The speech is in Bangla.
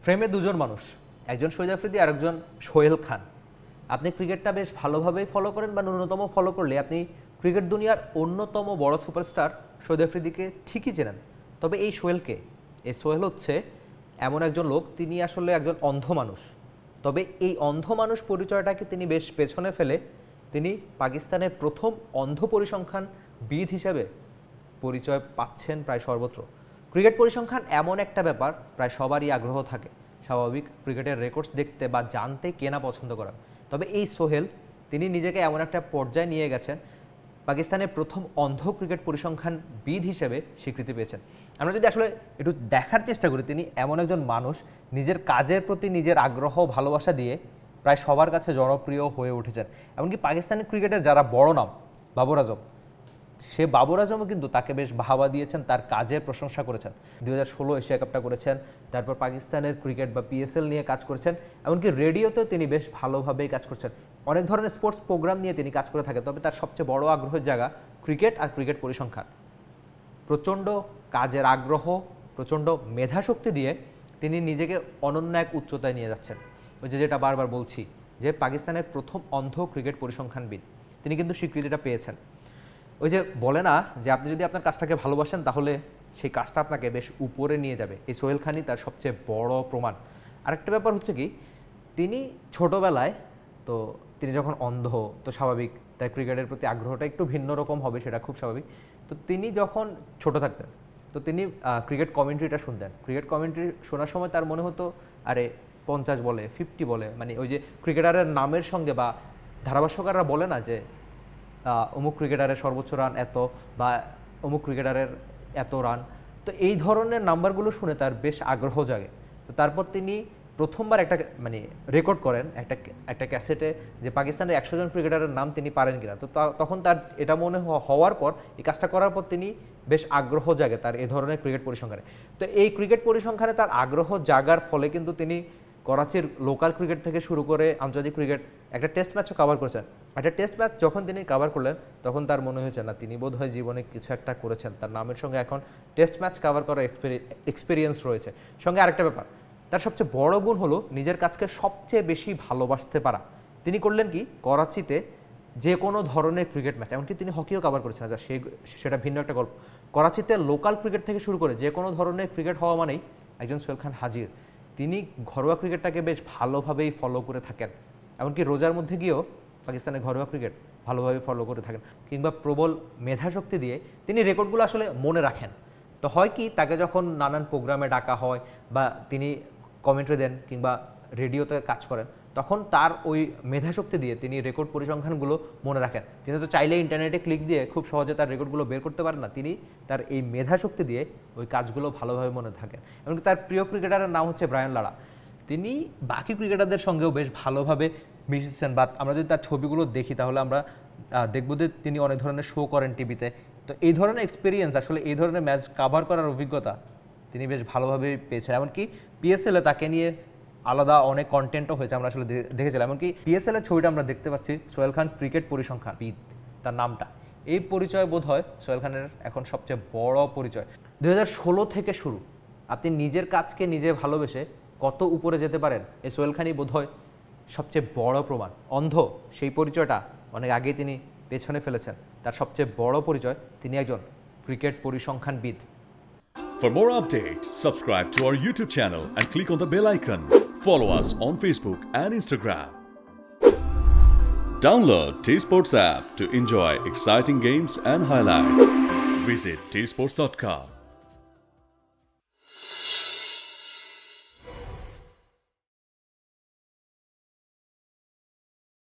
ফ্রেমে দুজন মানুষ, একজন শহীদ আফ্রিদি আর একজন সোহেল খান। আপনি ক্রিকেটটা বেশ ভালোভাবেই ফলো করেন বা ন্যূনতম ফলো করলে আপনি ক্রিকেট দুনিয়ার অন্যতম বড় সুপারস্টার শহীদ আফ্রিদিকে ঠিকই চেনেন। তবে এই সোহেলকে, এই সোহেল হচ্ছে এমন একজন লোক, তিনি আসলে একজন অন্ধ মানুষ। তবে এই অন্ধ মানুষ পরিচয়টাকে তিনি বেশ পেছনে ফেলে তিনি পাকিস্তানের প্রথম অন্ধ পরিসংখ্যানবিদ হিসেবে পরিচয় পাচ্ছেন প্রায় সর্বত্র। ক্রিকেট পরিসংখ্যান এমন একটা ব্যাপার, প্রায় সবারই আগ্রহ থাকে স্বাভাবিক ক্রিকেটের রেকর্ডস দেখতে বা জানতে, কেনা পছন্দ করা। তবে এই সোহেল তিনি নিজেকে এমন একটা পর্যায়ে নিয়ে গেছেন, পাকিস্তানের প্রথম অন্ধ ক্রিকেট পরিসংখ্যানবিদ হিসেবে স্বীকৃতি পেয়েছেন। আমরা যদি আসলে একটু দেখার চেষ্টা করি, তিনি এমন একজন মানুষ নিজের কাজের প্রতি নিজের আগ্রহ ভালোবাসা দিয়ে প্রায় সবার কাছে জনপ্রিয় হয়ে উঠেছেন। এমনকি পাকিস্তানের ক্রিকেটের যারা বড় নাম, বাবর আজম, সে বাবর আজমও কিন্তু তাকে বেশ বাহবা দিয়েছেন, তার কাজের প্রশংসা করেছেন। 2016 এশিয়া কাপটা করেছেন, তারপর পাকিস্তানের ক্রিকেট বা PSL নিয়ে কাজ করেছেন, এমনকি রেডিওতেও তিনি বেশ ভালোভাবেই কাজ করছেন। অনেক ধরনের স্পোর্টস প্রোগ্রাম নিয়ে তিনি কাজ করে থাকেন। তবে তার সবচেয়ে বড় আগ্রহের জায়গা ক্রিকেট আর ক্রিকেট পরিসংখ্যান। প্রচণ্ড কাজের আগ্রহ, প্রচণ্ড মেধাশক্তি দিয়ে তিনি নিজেকে অনন্য এক উচ্চতায় নিয়ে যাচ্ছেন। ওই যেটা বারবার বলছি যে পাকিস্তানের প্রথম অন্ধ ক্রিকেট পরিসংখ্যানবিদ, তিনি কিন্তু স্বীকৃতিটা পেয়েছেন। ওই যে বলে না যে আপনি যদি আপনার কাজটাকে ভালোবাসেন তাহলে সেই কাজটা আপনাকে বেশ উপরে নিয়ে যাবে। এই সোহেল খানই তার সবচেয়ে বড় প্রমাণ। আরেকটা ব্যাপার হচ্ছে কি, তিনি ছোটোবেলায় তো তিনি যখন অন্ধ, তো স্বাভাবিক তাই ক্রিকেটের প্রতি আগ্রহটা একটু ভিন্ন রকম হবে, সেটা খুব স্বাভাবিক। তো তিনি যখন ছোট থাকতেন তো তিনি ক্রিকেট কমেন্ট্রিটা শুনতেন। ক্রিকেট কমেন্ট্রি শোনার সময় তার মনে হতো আরে 50 বলে 50 বলে, মানে ওই যে ক্রিকেটারের নামের সঙ্গে বা ধারাভাষ্যকাররা বলে না যে অমুক ক্রিকেটারের সর্বোচ্চ রান এত বা অমুক ক্রিকেটারের এত রান, তো এই ধরনের নাম্বারগুলো শুনে তার বেশ আগ্রহ জাগে। তো তারপর তিনি প্রথমবার একটা রেকর্ড করেন একটা ক্যাসেটে যে পাকিস্তানের 100 জন ক্রিকেটারের নাম তিনি পারেন কিনা। তো তখন তার এটা মনে হওয়ার পর, এই কাজটা করার পর তিনি বেশ আগ্রহ জাগে তার এ ধরনের ক্রিকেট পরিসংখ্যানে। তো এই ক্রিকেট পরিসংখ্যানে তার আগ্রহ জাগার ফলে কিন্তু তিনি করাচির লোকাল ক্রিকেট থেকে শুরু করে আন্তর্জাতিক ক্রিকেট, একটা টেস্ট ম্যাচও কভার করেছেন। একটা টেস্ট ম্যাচ যখন তিনি কভার করলেন তখন তার মনে হয়েছে না, তিনি বোধহয় জীবনে কিছু একটা করেছেন, তার নামের সঙ্গে এখন টেস্ট ম্যাচ কভার করার এক্সপিরিয়েন্স রয়েছে। সঙ্গে আরেকটা ব্যাপার, তার সবচেয়ে বড় গুণ হলো নিজের কাজকে সবচেয়ে বেশি ভালোবাসতে পারা। তিনি করলেন কি, করাচিতে যে কোনো ধরনের ক্রিকেট ম্যাচ, এমনকি তিনি হকিও কভার করেছেন, সেটা ভিন্ন একটা গল্প। করাচিতে লোকাল ক্রিকেট থেকে শুরু করে যে কোনো ধরনের ক্রিকেট হওয়া মানেই একজন সোহেল খান হাজির। তিনি ঘরোয়া ক্রিকেটটাকে বেশ ভালোভাবেই ফলো করে থাকেন, এমনকি রোজার মধ্যে গিয়েও পাকিস্তানের ঘরোয়া ক্রিকেট ভালোভাবে ফলো করে থাকেন। কিংবা প্রবল মেধাশক্তি দিয়ে তিনি রেকর্ডগুলো আসলে মনে রাখেন। তো হয় কি, তাকে যখন নানান প্রোগ্রামে ডাকা হয় বা তিনি কমেন্ট্রি দেন কিংবা রেডিওতে কাজ করেন, তখন তার ওই মেধাশক্তি দিয়ে তিনি রেকর্ড পরিসংখ্যানগুলো মনে রাখেন। তিনি তো চাইলে ইন্টারনেটে ক্লিক দিয়ে খুব সহজে তার রেকর্ডগুলো বের করতে পারেন না, তিনি তার এই মেধাশক্তি দিয়ে ওই কাজগুলো ভালোভাবে মনে থাকেন। এমনকি তার প্রিয় ক্রিকেটারের নাম হচ্ছে ব্রায়ান লারা। তিনি বাকি ক্রিকেটারদের সঙ্গেও বেশ ভালোভাবে মিশেছেন, বা আমরা যদি তার ছবিগুলো দেখি তাহলে আমরা দেখব যে তিনি অনেক ধরনের শো করেন টিভিতে। তো এই ধরনের এক্সপিরিয়েন্স, আসলে এই ধরনের ম্যাচ কাভার করার অভিজ্ঞতা তিনি বেশ ভালোভাবেই পেয়েছেন। এমনকি PSL-এ তাকে নিয়ে আলাদা অনেক কন্টেন্টও হয়েছে, আমরা আসলে দেখেছিলাম। এমনকি PSL-এর ছবিটা আমরা দেখতে পাচ্ছি, সোহেল খান ক্রিকেট পরিসংখ্যানবিদ তার নামটা। এই পরিচয় বোধ হয় সোহেল খানের এখন সবচেয়ে বড় পরিচয়। 2016 থেকে শুরু, আপনি নিজের কাজকে নিজে ভালোবেসে কত উপরে যেতে পারেন, এই সোহেল খানই বোধ হয় সবচেয়ে বড় প্রমাণ। অন্ধ সেই পরিচয়টা অনেক আগেই তিনি পেছনে ফেলেছেন। তার সবচেয়ে বড় পরিচয়, তিনি একজন cricket পরিসংখ্যানবিদ। For more updates, subscribe to our YouTube channel and click on the bell icon. Follow us on Facebook and Instagram. Download T-Sports app to enjoy exciting games and highlights. Visit tsports.com.